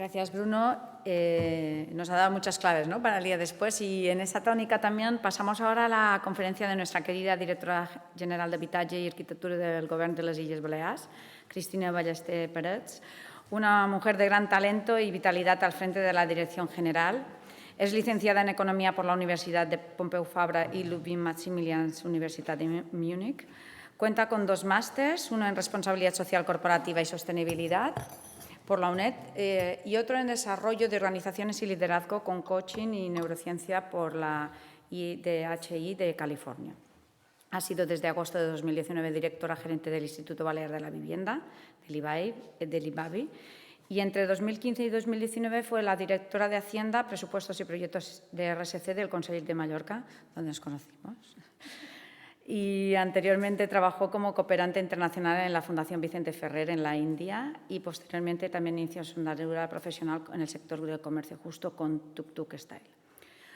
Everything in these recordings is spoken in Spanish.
Gracias, Bruno. Nos ha dado muchas claves, ¿no?, para el día después, y en esa tónica también pasamos ahora a la conferencia de nuestra querida directora general d'Habitatge y Arquitectura del Govern de les Illes Balears, Cristina Ballester Parets, una mujer de gran talento y vitalidad al frente de la Dirección General. Es licenciada en Economía por la Universidad de Pompeu Fabra y Ludwig Maximilians Universitat de Múnich. Cuenta con 2 másters, uno en Responsabilidad Social Corporativa y Sostenibilidad por la UNED y otro en Desarrollo de Organizaciones y Liderazgo con Coaching y Neurociencia por la IDHI de California. Ha sido desde agosto de 2019 directora gerente del Instituto Balear de la Vivienda, del IBABI, y entre 2015 y 2019 fue la directora de Hacienda, Presupuestos y Proyectos de RSC del Consell de Mallorca, donde nos conocimos. Y anteriormente trabajó como cooperante internacional en la Fundación Vicente Ferrer en la India y posteriormente también inició su andadura profesional en el sector del comercio justo con Tuk Tuk Style.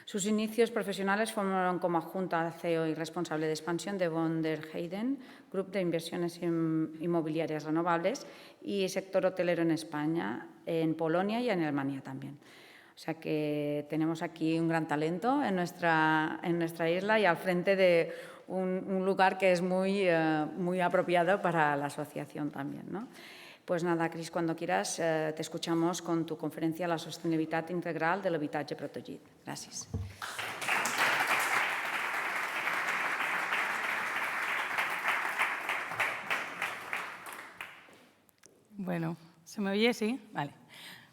Sus inicios profesionales fueron como adjunta CEO y responsable de expansión de von der Heyden, Grupo de Inversiones Inmobiliarias Renovables, y sector hotelero en España, en Polonia y en Alemania también. O sea que tenemos aquí un gran talento en nuestra isla y al frente de un lugar que es muy apropiado para la asociación también, ¿no? Pues nada, Cris, cuando quieras te escuchamos con tu conferencia La sostenibilitat integral de l'habitatge protegit. Gràcies. Bueno, ¿se me oye? ¿Sí? Vale.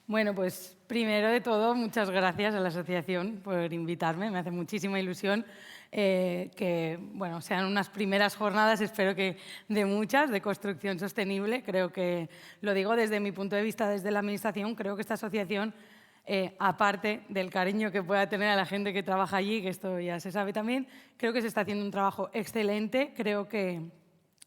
Bueno, pues primero de todo, muchas gracias a la asociación por invitarme. Me hace muchísima ilusión que sean unas primeras jornadas, espero que de muchas, de construcción sostenible. Creo que, lo digo desde mi punto de vista, desde la Administración, creo que esta asociación, aparte del cariño que pueda tener a la gente que trabaja allí, que esto ya se sabe también, creo que se está haciendo un trabajo excelente. Creo que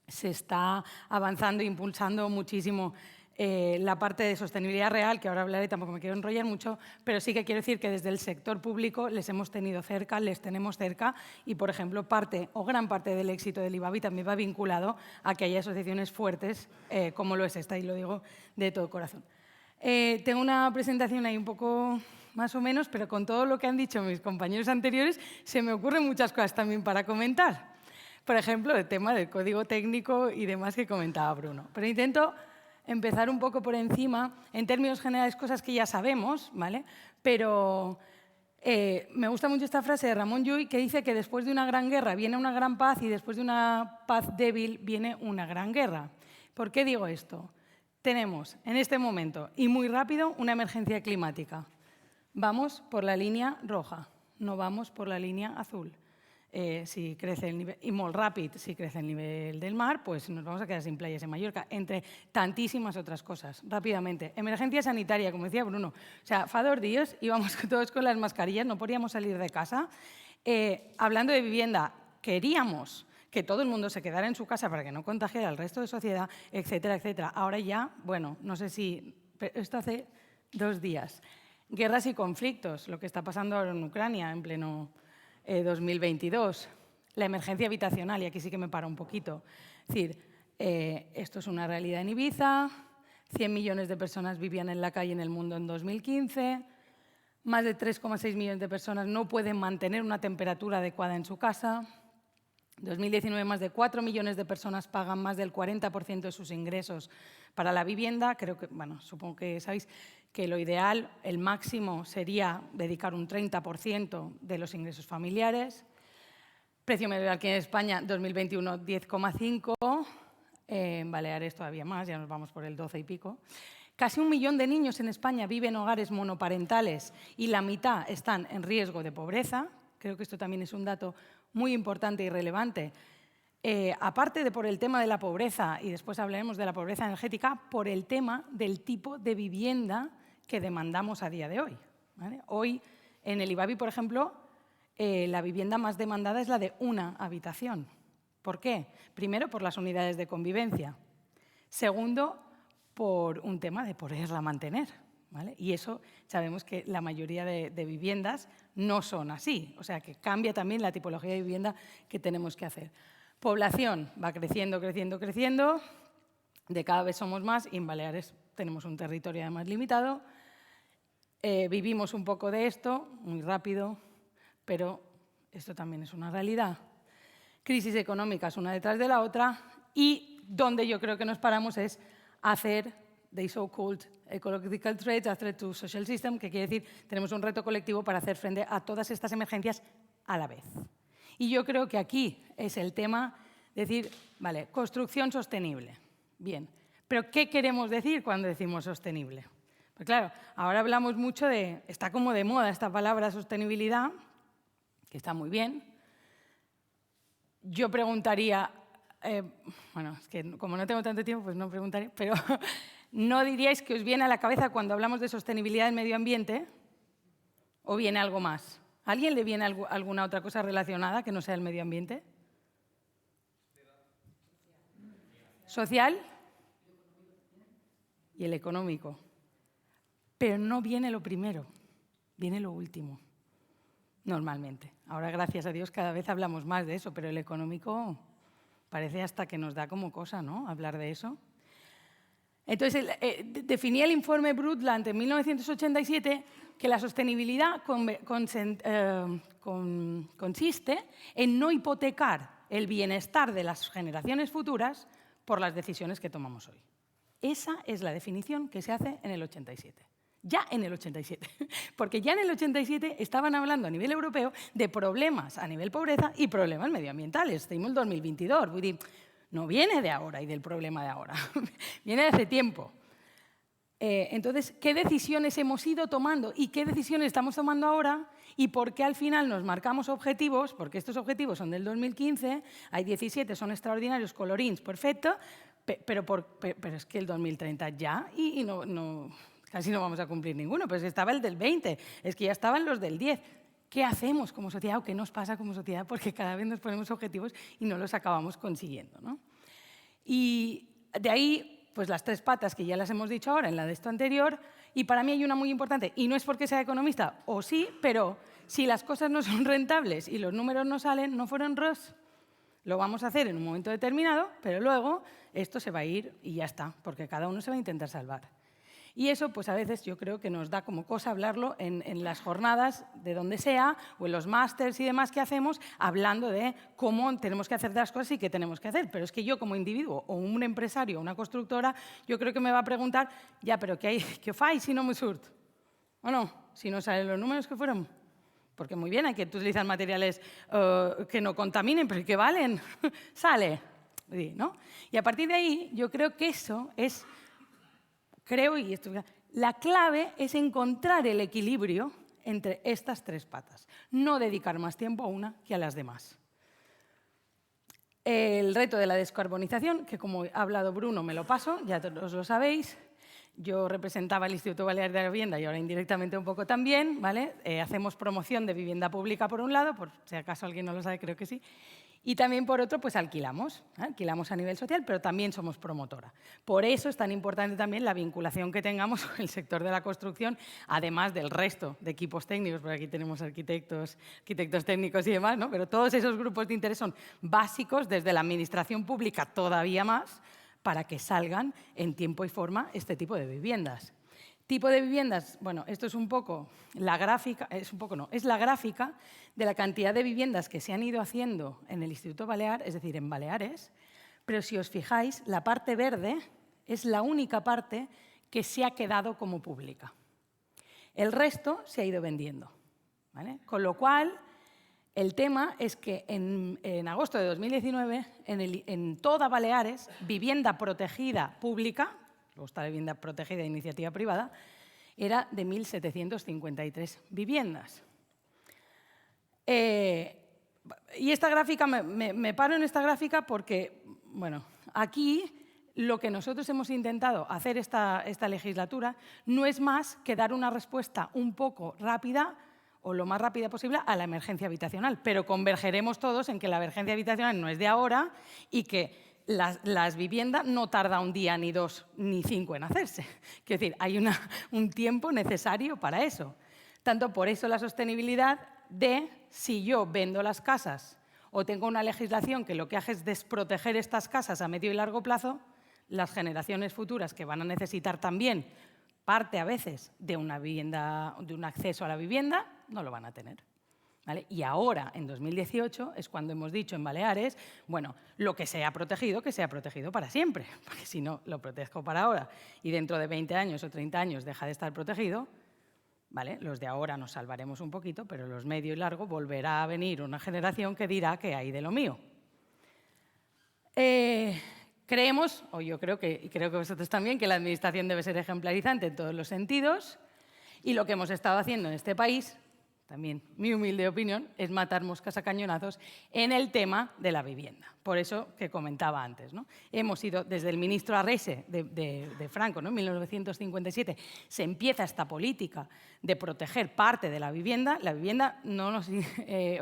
se está avanzando e impulsando muchísimo la parte de sostenibilidad real, que ahora hablaré, tampoco me quiero enrollar mucho, pero sí que quiero decir que desde el sector público les hemos tenido cerca, les tenemos cerca y, por ejemplo, parte o gran parte del éxito del IBABI también va vinculado a que haya asociaciones fuertes como lo es esta, y lo digo de todo corazón. Tengo una presentación ahí un poco más o menos, pero con todo lo que han dicho mis compañeros anteriores se me ocurren muchas cosas también para comentar. Por ejemplo, el tema del código técnico y demás que comentaba Bruno. Pero intento empezar un poco por encima, en términos generales, cosas que ya sabemos, ¿vale? Pero me gusta mucho esta frase de Ramón Llull que dice que después de una gran guerra viene una gran paz y después de una paz débil viene una gran guerra. ¿Por qué digo esto? Tenemos en este momento, y muy rápido, una emergencia climática. Vamos por la línea roja, no vamos por la línea azul. Si crece el nivel, y muy rápido, si crece el nivel del mar, pues nos vamos a quedar sin playas en Mallorca, entre tantísimas otras cosas. Rápidamente, emergencia sanitaria, como decía Bruno. O sea, fa 2 días íbamos todos con las mascarillas, no podíamos salir de casa. Hablando de vivienda, queríamos que todo el mundo se quedara en su casa para que no contagiara al resto de sociedad, etcétera, etcétera. Ahora ya, bueno, no sé si... Esto hace 2 días. Guerras y conflictos, lo que está pasando ahora en Ucrania, en pleno 2022. La emergencia habitacional, y aquí sí que me paro un poquito. Es decir, esto es una realidad en Ibiza, 100 millones de personas vivían en la calle en el mundo en 2015, más de 3,6 millones de personas no pueden mantener una temperatura adecuada en su casa. En 2019, más de 4 millones de personas pagan más del 40% de sus ingresos para la vivienda. Creo que, bueno, supongo que sabéis que lo ideal, el máximo, sería dedicar un 30% de los ingresos familiares. Precio medio aquí en España, 2021, 10,5. En Baleares todavía más, ya nos vamos por el 12 y pico. Casi 1 millón de niños en España viven en hogares monoparentales y la mitad están en riesgo de pobreza. Creo que esto también es un dato muy importante y relevante. Aparte de por el tema de la pobreza, y después hablaremos de la pobreza energética, por el tema del tipo de vivienda que demandamos a día de hoy, ¿vale? Hoy, en el IBABI, por ejemplo, la vivienda más demandada es la de una habitación. ¿Por qué? Primero, por las unidades de convivencia. Segundo, por un tema de poderla mantener, ¿vale? Y eso sabemos que la mayoría de viviendas no son así. O sea, que cambia también la tipología de vivienda que tenemos que hacer. Población va creciendo, creciendo, creciendo. De cada vez somos más y en Baleares tenemos un territorio además limitado. vivimos un poco de esto, muy rápido, pero esto también es una realidad. Crisis económicas una detrás de la otra y donde yo creo que nos paramos es hacer the so-called ecological threat, a threat to social system, que quiere decir tenemos un reto colectivo para hacer frente a todas estas emergencias a la vez. Y yo creo que aquí es el tema de decir, vale, construcción sostenible. Bien, pero ¿qué queremos decir cuando decimos sostenible? Pues claro, ahora hablamos mucho de, está como de moda esta palabra sostenibilidad, que está muy bien. Yo preguntaría, bueno, es que como no tengo tanto tiempo, pues no preguntaré, pero ¿no diríais que os viene a la cabeza cuando hablamos de sostenibilidad del medio ambiente? ¿O viene algo más? ¿A alguien le viene alguna otra cosa relacionada que no sea el medio ambiente? ¿Social? Y el económico. Pero no viene lo primero, viene lo último, normalmente. Ahora, gracias a Dios, cada vez hablamos más de eso, pero el económico parece hasta que nos da como cosa, ¿no?, hablar de eso. Entonces, definía el informe Brundtland en 1987 que la sostenibilidad consiste en no hipotecar el bienestar de las generaciones futuras por las decisiones que tomamos hoy. Esa es la definición que se hace en el 87. Ya en el 87, porque ya en el 87 estaban hablando a nivel europeo de problemas a nivel pobreza y problemas medioambientales. Estamos en el 2022, vull dir, no viene de ahora y del problema de ahora, viene de hace tiempo. Entonces, ¿qué decisiones hemos ido tomando y qué decisiones estamos tomando ahora? ¿Y por qué al final nos marcamos objetivos? Porque estos objetivos son del 2015, hay 17, son extraordinarios, colorins, perfecto, pero es que el 2030 ya y casi no vamos a cumplir ninguno, pues estaba el del 20, es que ya estaban los del 10. ¿Qué hacemos como sociedad o qué nos pasa como sociedad? Porque cada vez nos ponemos objetivos y no los acabamos consiguiendo, ¿no? Y de ahí, pues las tres patas que ya las hemos dicho ahora en la de esto anterior, y para mí hay una muy importante, y no es porque sea economista, o sí, pero si las cosas no son rentables y los números no salen, no fueron ROS. Lo vamos a hacer en un momento determinado, pero luego esto se va a ir y ya está, porque cada uno se va a intentar salvar. Y eso, pues a veces yo creo que nos da como cosa hablarlo en las jornadas de donde sea o en los másters y demás que hacemos, hablando de cómo tenemos que hacer las cosas y qué tenemos que hacer. Pero es que yo como individuo o un empresario o una constructora, yo creo que me va a preguntar, ya, pero ¿qué fai si no me surt? ¿O no? Si no salen los números que fueron. Porque muy bien, hay que utilizar materiales que no contaminen, pero que valen. Sale, ¿no? Y a partir de ahí, yo creo que eso es... la clave es encontrar el equilibrio entre estas tres patas, no dedicar más tiempo a una que a las demás. El reto de la descarbonización, que como ha hablado Bruno, me lo paso, ya todos lo sabéis. Yo representaba el Instituto Balear de la Vivienda y ahora indirectamente un poco también, ¿vale? Hacemos promoción de vivienda pública por un lado, por si acaso alguien no lo sabe, creo que sí. Y también, por otro, pues alquilamos a nivel social, pero también somos promotora. Por eso es tan importante también la vinculación que tengamos con el sector de la construcción, además del resto de equipos técnicos, porque aquí tenemos arquitectos técnicos y demás, ¿no? Pero todos esos grupos de interés son básicos, desde la administración pública todavía más, para que salgan en tiempo y forma este tipo de viviendas. Tipo de viviendas, bueno, esto es un poco la gráfica, es la gráfica de la cantidad de viviendas que se han ido haciendo en el Instituto Balear, es decir, en Baleares, pero si os fijáis, la parte verde es la única parte que se ha quedado como pública. El resto se ha ido vendiendo, ¿vale? Con lo cual, el tema es que en agosto de 2019, en toda Baleares, vivienda protegida pública, luego está la vivienda protegida de iniciativa privada, era de 1.753 viviendas. Y esta gráfica, me paro en esta gráfica porque, bueno, aquí lo que nosotros hemos intentado hacer esta legislatura no es más que dar una respuesta un poco rápida o lo más rápida posible a la emergencia habitacional, pero convergeremos todos en que la emergencia habitacional no es de ahora y que las viviendas no tarda un día, ni 2, ni 5 en hacerse. Quiero decir, hay un tiempo necesario para eso. Tanto por eso la sostenibilidad de si yo vendo las casas o tengo una legislación que lo que hace es desproteger estas casas a medio y largo plazo, las generaciones futuras que van a necesitar también parte a veces de una vivienda, de un acceso a la vivienda, no lo van a tener. ¿Vale? Y ahora, en 2018, es cuando hemos dicho en Baleares, bueno, lo que sea protegido para siempre, porque si no lo protejo para ahora y dentro de 20 años o 30 años deja de estar protegido, ¿vale? Los de ahora nos salvaremos un poquito, pero los medio y largo volverá a venir una generación que dirá que hay de lo mío. Creemos, o yo creo y creo que vosotros también, que la Administración debe ser ejemplarizante en todos los sentidos y lo que hemos estado haciendo en este país, también mi humilde opinión, es matar moscas a cañonazos en el tema de la vivienda. Por eso que comentaba antes, ¿no? Hemos ido desde el ministro Arrese de Franco, ¿no? En 1957, se empieza esta política de proteger parte de la vivienda. La vivienda, no nos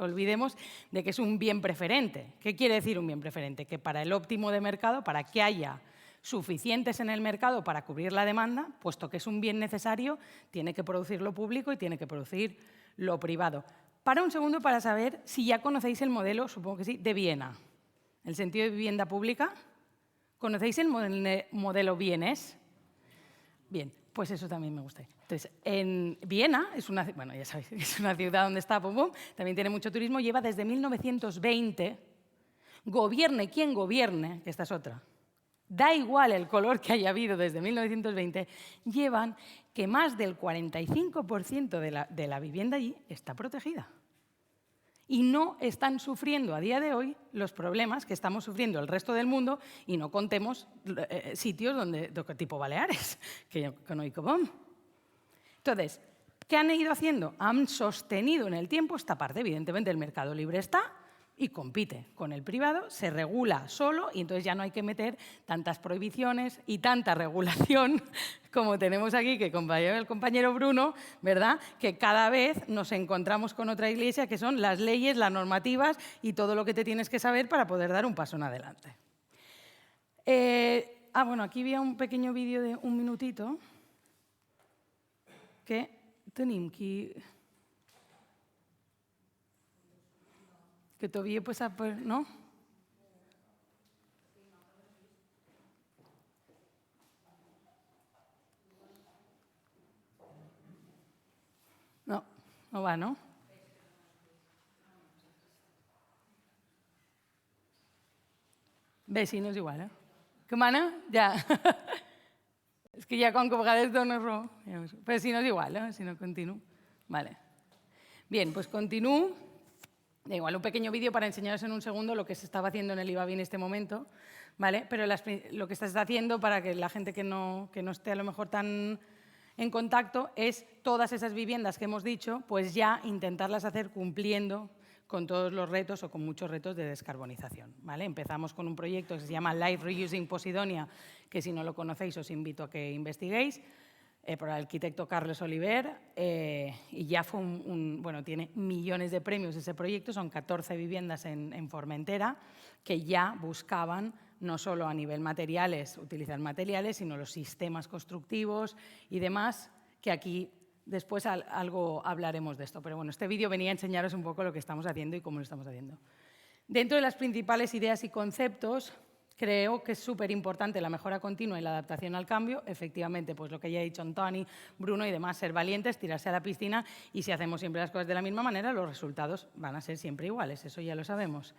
olvidemos de que es un bien preferente. ¿Qué quiere decir un bien preferente? Que para el óptimo de mercado, para que haya suficientes en el mercado para cubrir la demanda, puesto que es un bien necesario, tiene que producir lo público y tiene que producir lo privado. Para un segundo para saber si ya conocéis el modelo, supongo que sí, de Viena. El sentido de vivienda pública. ¿Conocéis el modelo vienés? Bien, pues eso también me gusta. Entonces, en Viena, bueno, ya sabéis, es una ciudad donde está, también tiene mucho turismo, lleva desde 1920, gobierne quien gobierne, que esta es otra, da igual el color que haya habido desde 1920, llevan que más del 45% de la vivienda allí está protegida. Y no están sufriendo a día de hoy los problemas que estamos sufriendo el resto del mundo, y no contemos sitios tipo Baleares, que no hay como. Entonces, ¿qué han ido haciendo? Han sostenido en el tiempo esta parte. Evidentemente, el mercado libre está y compite con el privado, se regula solo y entonces ya no hay que meter tantas prohibiciones y tanta regulación como tenemos aquí, que el compañero Bruno, ¿verdad? Que cada vez nos encontramos con otra iglesia, que son las leyes, las normativas y todo lo que te tienes que saber para poder dar un paso en adelante. Bueno, aquí había un pequeño vídeo de un minutito que tenim aquí... Que todavía pues, ¿no? No, no va, ¿no? Bé, si no és igual, eh? Que mana? Ja. És que ja com que a vegades dona raó. Però si no és igual, eh? Si no continuo. Vale. Bien, pues continúo. Igual un pequeño vídeo para enseñaros en un segundo lo que se estaba haciendo en el IBABI en este momento, ¿vale? Pero lo que se está haciendo, para que la gente que no esté a lo mejor tan en contacto, es todas esas viviendas que hemos dicho, pues ya intentarlas hacer cumpliendo con todos los retos o con muchos retos de descarbonización, ¿vale? Empezamos con un proyecto que se llama Life Reusing Posidonia, que si no lo conocéis os invito a que investiguéis, por el arquitecto Carles Oliver, y ya fue bueno, tiene millones de premios ese proyecto, son 14 viviendas en Formentera, que ya buscaban no solo a nivel materiales, utilizar materiales, sino los sistemas constructivos y demás, que aquí después algo hablaremos de esto. Pero bueno, este vídeo venía a enseñaros un poco lo que estamos haciendo y cómo lo estamos haciendo. Dentro de las principales ideas y conceptos, creo que es súper importante la mejora continua y la adaptación al cambio. Efectivamente, pues lo que ya ha dicho Antoni, Bruno y demás, ser valientes, tirarse a la piscina, y si hacemos siempre las cosas de la misma manera, los resultados van a ser siempre iguales, eso ya lo sabemos.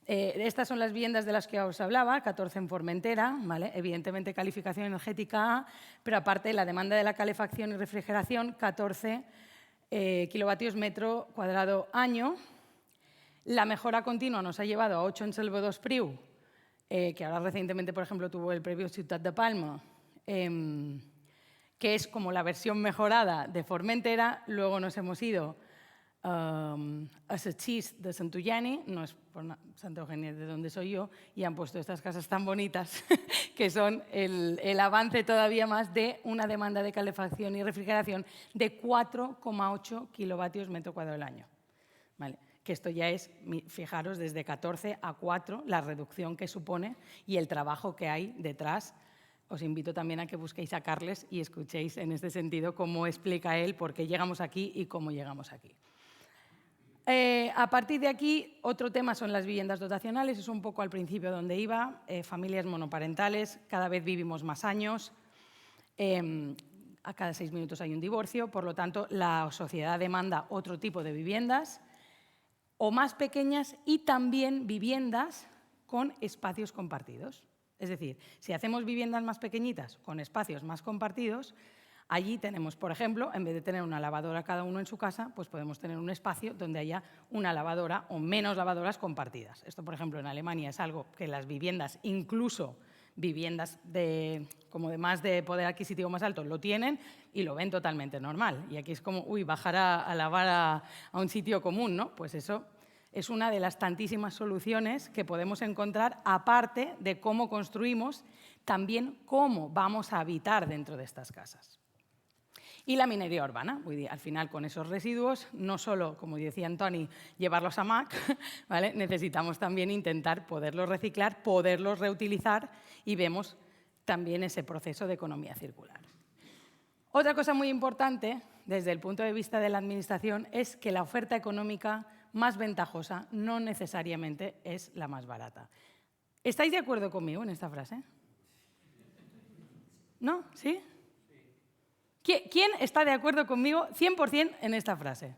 Estas son las viviendas de las que os hablaba, 14 en Formentera, ¿vale? Evidentemente calificación energética A, pero aparte la demanda de la calefacción y refrigeración, 14 kilovatios metro cuadrado año. La mejora continua nos ha llevado a 8 en Selva Priu, que ahora recientemente, por ejemplo, tuvo el premio Ciutat de Palma, que es como la versión mejorada de Formentera. Luego nos hemos ido a Sachís de Santillani, no es por Santa Eugenia, de donde soy yo, y han puesto estas casas tan bonitas que son el avance todavía más de una demanda de calefacción y refrigeración de 4,8 kilovatios metro cuadrado al año. ¿Vale? Que esto ya es, fijaros, desde 14 a 4, la reducción que supone y el trabajo que hay detrás. Os invito también a que busquéis a Carles y escuchéis en este sentido cómo explica él por qué llegamos aquí y cómo llegamos aquí. A partir de aquí, otro tema son las viviendas dotacionales. Es un poco al principio donde iba. Familias monoparentales, cada vez vivimos más años. a cada 6 minutos hay un divorcio, por lo tanto, la sociedad demanda otro tipo de viviendas o más pequeñas y también viviendas con espacios compartidos. Es decir, si hacemos viviendas más pequeñitas con espacios más compartidos, allí tenemos, por ejemplo, en vez de tener una lavadora cada uno en su casa, pues podemos tener un espacio donde haya una lavadora o menos lavadoras compartidas. Esto, por ejemplo, en Alemania es algo que las viviendas, incluso viviendas como de más de poder adquisitivo más alto, lo tienen y lo ven totalmente normal. Y aquí es como, uy, bajar a lavar a un sitio común, ¿no? Pues eso es una de las tantísimas soluciones que podemos encontrar, aparte de cómo construimos, también cómo vamos a habitar dentro de estas casas. Y la minería urbana, al final con esos residuos, no solo, como decía Antoni, llevarlos a MAC, ¿vale? Necesitamos también intentar poderlos reciclar, poderlos reutilizar y vemos también ese proceso de economía circular. Otra cosa muy importante desde el punto de vista de la Administración es que la oferta económica más ventajosa no necesariamente es la más barata. ¿Estáis de acuerdo conmigo en esta frase? ¿No? ¿Sí? ¿Quién está de acuerdo conmigo 100% en esta frase?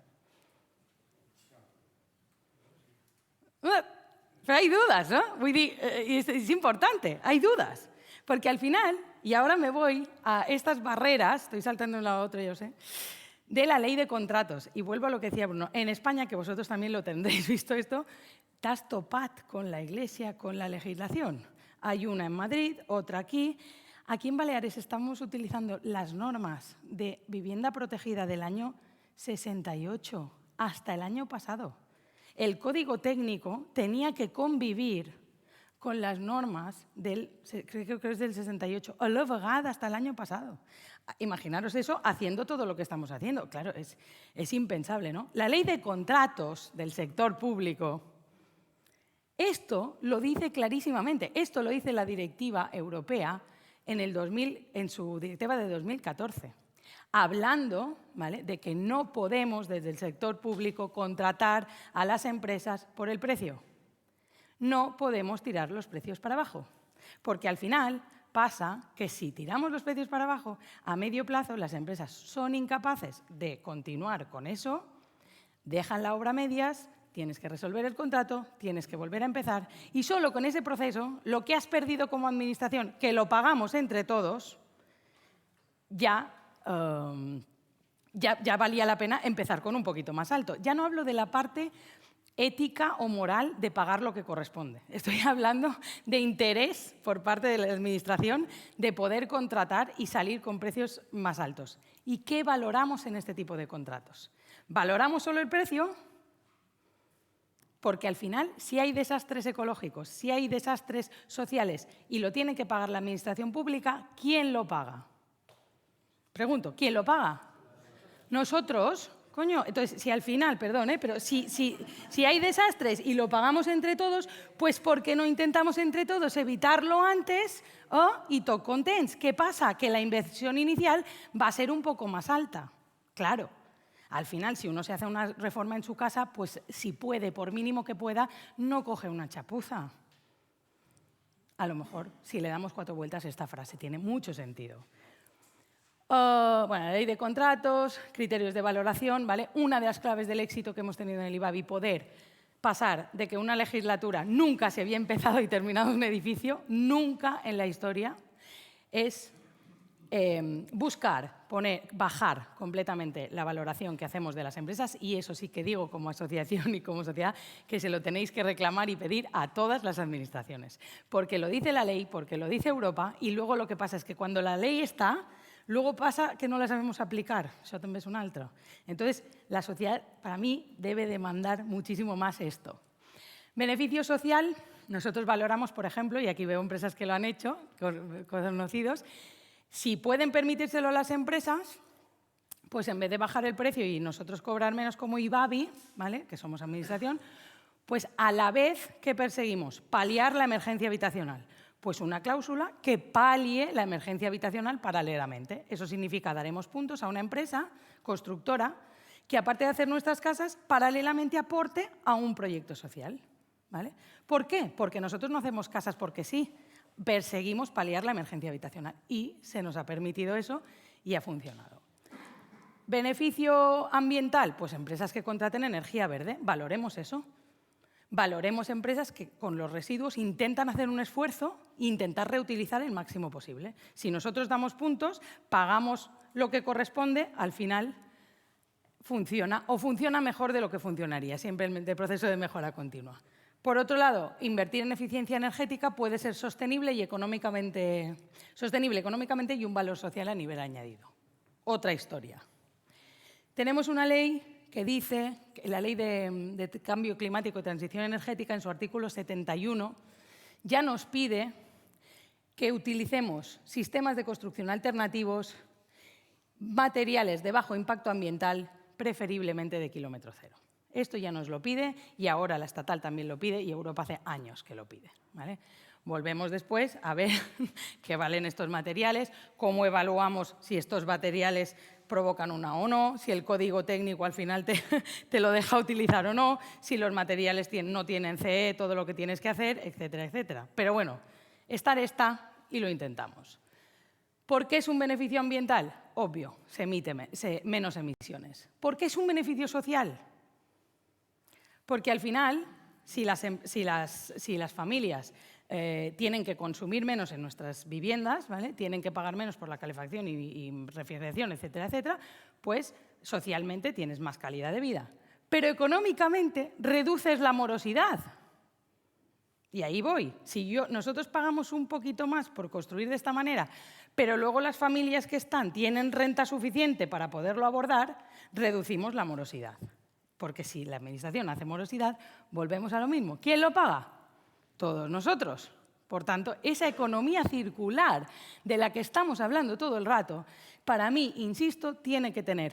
Pero hay dudas, ¿no? Es importante, hay dudas. Porque al final, y ahora me voy a estas barreras, estoy saltando de un lado a otro, yo sé, de la ley de contratos. Y vuelvo a lo que decía Bruno. En España, que vosotros también lo tendréis visto esto, estás topat con la Iglesia, con la legislación. Hay una en Madrid, otra aquí. Aquí en Baleares estamos utilizando las normas de vivienda protegida del año 68 hasta el año pasado. El Código Técnico tenía que convivir con las normas creo que es del 68, a la vegada hasta el año pasado. Imaginaros eso haciendo todo lo que estamos haciendo. Claro, es impensable, ¿no? La ley de contratos del sector público, esto lo dice clarísimamente, esto lo dice la directiva europea en su directiva de 2014, hablando, ¿vale?, de que no podemos desde el sector público contratar a las empresas por el precio. No podemos tirar los precios para abajo, porque al final pasa que si tiramos los precios para abajo, a medio plazo las empresas son incapaces de continuar con eso, dejan la obra a medias, tienes que resolver el contrato, tienes que volver a empezar y solo con ese proceso, lo que has perdido como administración, que lo pagamos entre todos, ya valía la pena empezar con un poquito más alto. Ya no hablo de la parte ética o moral de pagar lo que corresponde. Estoy hablando de interés por parte de la Administración de poder contratar y salir con precios más altos. ¿Y qué valoramos en este tipo de contratos? ¿Valoramos solo el precio? Porque al final, si hay desastres ecológicos, si hay desastres sociales y lo tiene que pagar la Administración pública, ¿quién lo paga? Pregunto, ¿quién lo paga? ¿Nosotros? Coño, entonces, si al final, perdón, pero si hay desastres y lo pagamos entre todos, pues ¿por qué no intentamos entre todos evitarlo antes y toc contents? ¿Qué pasa? Que la inversión inicial va a ser un poco más alta. Claro. Al final, si uno se hace una reforma en su casa, pues si puede, por mínimo que pueda, no coge una chapuza. A lo mejor, si le damos 4 vueltas, esta frase tiene mucho sentido. La ley de contratos, criterios de valoración, ¿vale? Una de las claves del éxito que hemos tenido en el IBABI, poder pasar de que una legislatura nunca se había empezado y terminado un edificio, nunca en la historia, es bajar completamente la valoración que hacemos de las empresas, y eso sí que digo como asociación y como sociedad que se lo tenéis que reclamar y pedir a todas las administraciones, porque lo dice la ley, porque lo dice Europa, y luego lo que pasa es que cuando la ley está, luego pasa que no la sabemos aplicar, eso también es un alto. Entonces, la sociedad, para mí, debe demandar muchísimo más esto. Beneficio social, nosotros valoramos, por ejemplo, y aquí veo empresas que lo han hecho, conocidos, si pueden permitírselo las empresas, pues en vez de bajar el precio y nosotros cobrar menos como IBABI, ¿vale?, que somos administración, pues a la vez que perseguimos paliar la emergencia habitacional, pues una cláusula que palie la emergencia habitacional paralelamente. Eso significa daremos puntos a una empresa constructora que, aparte de hacer nuestras casas, paralelamente aporte a un proyecto social, ¿vale? ¿Por qué? Porque nosotros no hacemos casas porque sí. Perseguimos paliar la emergencia habitacional y se nos ha permitido eso y ha funcionado. ¿Beneficio ambiental? Pues empresas que contraten energía verde. Valoremos eso. Valoremos empresas que con los residuos intentan hacer un esfuerzo e intentar reutilizar el máximo posible. Si nosotros damos puntos, pagamos lo que corresponde, al final funciona o funciona mejor de lo que funcionaría, siempre el proceso de mejora continua. Por otro lado, invertir en eficiencia energética puede ser sostenible económicamente y un valor social a nivel añadido. Otra historia. Tenemos una ley que dice, la Ley de Cambio Climático y Transición Energética, en su artículo 71, ya nos pide que utilicemos sistemas de construcción alternativos, materiales de bajo impacto ambiental, preferiblemente de kilómetro cero. Esto ya nos lo pide y ahora la estatal también lo pide y Europa hace años que lo pide, ¿vale? Volvemos después a ver qué valen estos materiales, cómo evaluamos si estos materiales provocan una o no, si el código técnico al final te lo deja utilizar o no, si los materiales no tienen CE, todo lo que tienes que hacer, etcétera, etcétera. Pero bueno, estar está y lo intentamos. ¿Por qué es un beneficio ambiental? Obvio, se emiten menos emisiones. ¿Por qué es un beneficio social? Porque al final, si las familias tienen que consumir menos en nuestras viviendas, ¿vale? Tienen que pagar menos por la calefacción y refrigeración, etcétera, etcétera, pues socialmente tienes más calidad de vida. Pero económicamente reduces la morosidad. Y ahí voy. Si nosotros pagamos un poquito más por construir de esta manera, pero luego las familias que tienen renta suficiente para poderlo abordar, reducimos la morosidad. Porque si la administración hace morosidad, volvemos a lo mismo. ¿Quién lo paga? Todos nosotros. Por tanto, esa economía circular de la que estamos hablando todo el rato, para mí, insisto, tiene que tener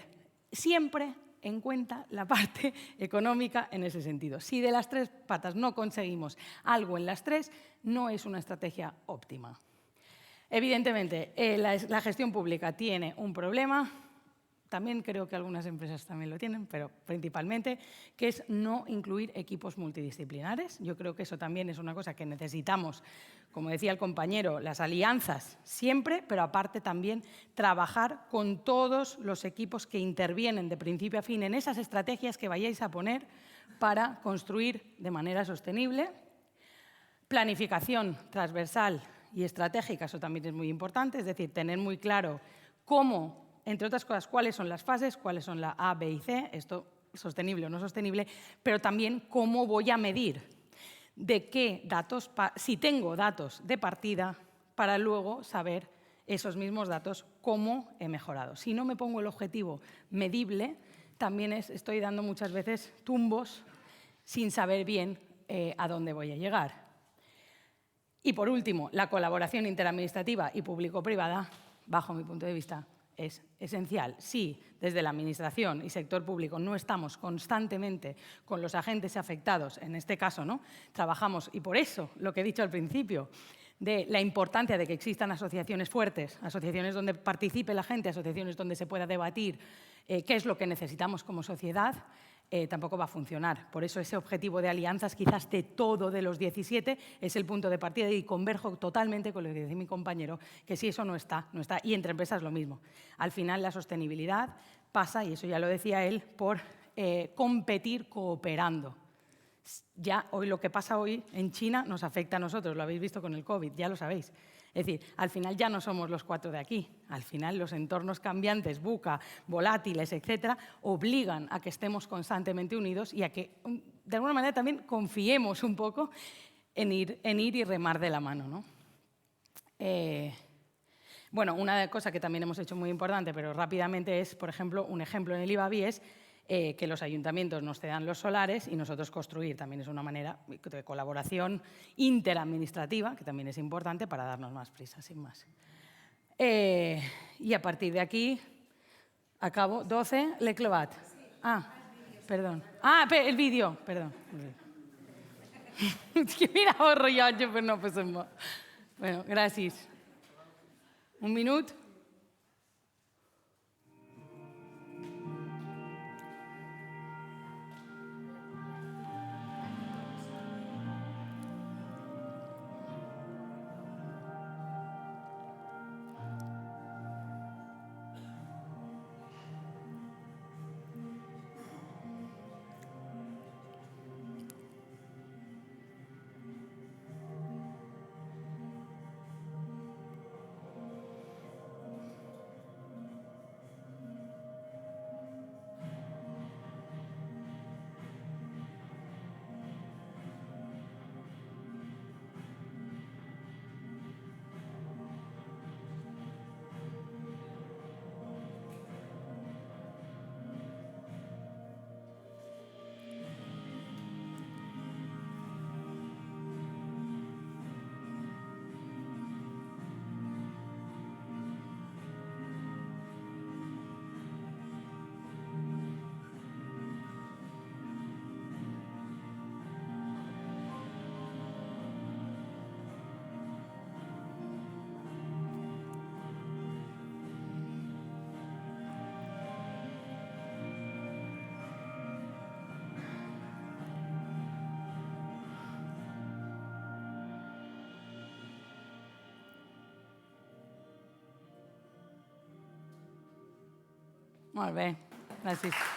siempre en cuenta la parte económica en ese sentido. Si de las tres patas no conseguimos algo en las tres, no es una estrategia óptima. Evidentemente, la gestión pública tiene un problema. También creo que algunas empresas también lo tienen, pero principalmente, que es no incluir equipos multidisciplinares. Yo creo que eso también es una cosa que necesitamos, como decía el compañero, las alianzas siempre, pero aparte también trabajar con todos los equipos que intervienen de principio a fin en esas estrategias que vayáis a poner para construir de manera sostenible. Planificación transversal y estratégica, eso también es muy importante, es decir, tener muy claro cómo, entre otras cosas, cuáles son las fases, cuáles son la A, B y C, esto sostenible o no sostenible, pero también cómo voy a medir, de qué datos, si tengo datos de partida, para luego saber esos mismos datos cómo he mejorado. Si no me pongo el objetivo medible, también estoy dando muchas veces tumbos sin saber bien a dónde voy a llegar. Y por último, la colaboración interadministrativa y público-privada, bajo mi punto de vista, es esencial. Si desde la Administración y sector público no estamos constantemente con los agentes afectados, en este caso, ¿no? Trabajamos, y por eso lo que he dicho al principio, de la importancia de que existan asociaciones fuertes, asociaciones donde participe la gente, asociaciones donde se pueda debatir qué es lo que necesitamos como sociedad, tampoco va a funcionar. Por eso ese objetivo de alianzas, quizás de todo de los 17, es el punto de partida y converjo totalmente con lo que decía mi compañero, que si eso no está, no está. Y entre empresas lo mismo. Al final la sostenibilidad pasa, y eso ya lo decía él, por competir cooperando. Ya hoy lo que pasa hoy en China nos afecta a nosotros, lo habéis visto con el COVID, ya lo sabéis. Es decir, al final ya no somos los 4 de aquí. Al final los entornos cambiantes, VUCA, volátiles, etcétera, obligan a que estemos constantemente unidos y a que, de alguna manera, también confiemos un poco en ir y remar de la mano, ¿no? Bueno, una cosa que también hemos hecho muy importante, pero rápidamente es, por ejemplo, un ejemplo en el IBABI es que los ayuntamientos nos cedan los solares y nosotros construir. También es una manera de colaboración interadministrativa, que también es importante para darnos más prisa, sin más. Y a partir de aquí, acabo. 12, Le Clovat. Ah, perdón. Ah, el vídeo, perdón. Es que mira, rotllatge, però no passa molt. Bueno, gràcies. Un minut. Molt bé, gràcies.